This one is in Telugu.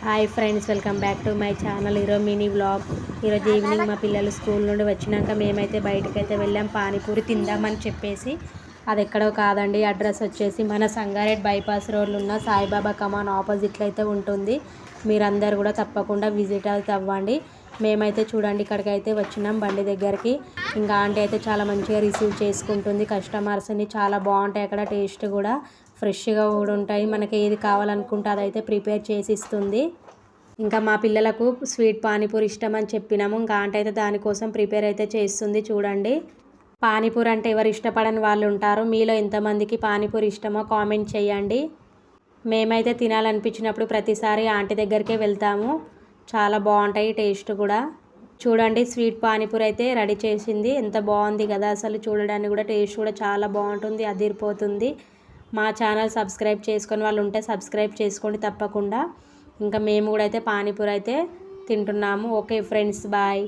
Hi friends, welcome back to my channel. ఈరోజు మినీ వ్లాగ్. ఈరోజు ఈవినింగ్ మా పిల్లలు స్కూల్ నుండి వచ్చినాక మేమైతే బయటకైతే వెళ్ళాం పానీపూరి తిందామని చెప్పేసి. అది ఎక్కడో కాదండి, అడ్రస్ వచ్చేసి మన సంగారెడ్డి బైపాస్ రోడ్లో ఉన్న సాయిబాబా కమాన్ ఆపోజిట్లో అయితే ఉంటుంది. మీరందరూ కూడా తప్పకుండా విజిట్ అయితే అవ్వండి. మేమైతే చూడండి ఇక్కడికైతే వచ్చినాం బండి దగ్గరికి. ఇంకా ఆంటీ అయితే చాలా మంచిగా రిసీవ్ చేసుకుంటుంది కస్టమర్స్ని. చాలా బాగుంటాయి అక్కడ, టేస్ట్ కూడా ఫ్రెష్గా కూడా ఉంటాయి. మనకి ఏది కావాలనుకుంటే అదైతే ప్రిపేర్ చేసి ఇస్తుంది. ఇంకా మా పిల్లలకు స్వీట్ పానీపూరి ఇష్టం అని చెప్పినాము. ఇంకా ఆంటీ అయితే దానికోసం ప్రిపేర్ అయితే చేస్తుంది. చూడండి, పానీపూరి అంటే ఎవరు ఇష్టపడని వాళ్ళు ఉంటారు. మీలో ఎంతమందికి పానీపూరి ఇష్టమో కామెంట్ చేయండి. మేమైతే తినాలనిపించినప్పుడు ప్రతిసారి ఆంటీ దగ్గరికే వెళ్తాము. చాలా బాగుంటాయి టేస్ట్ కూడా. చూడండి, స్వీట్ పానీపూరి అయితే రెడీ చేసింది. ఎంత బాగుంది కదా అసలు. చూడడానికి కూడా టేస్ట్ కూడా చాలా బాగుంటుంది, అదిరిపోతుంది. మా ఛానల్ సబ్స్క్రైబ్ చేసుకొని వాళ్ళు ఉంటే సబ్స్క్రైబ్ చేసుకోండి తప్పకుండా. ఇంకా మేము కూడా అయితే పానీపూరి అయితే తింటున్నాము. Okay friends, bye.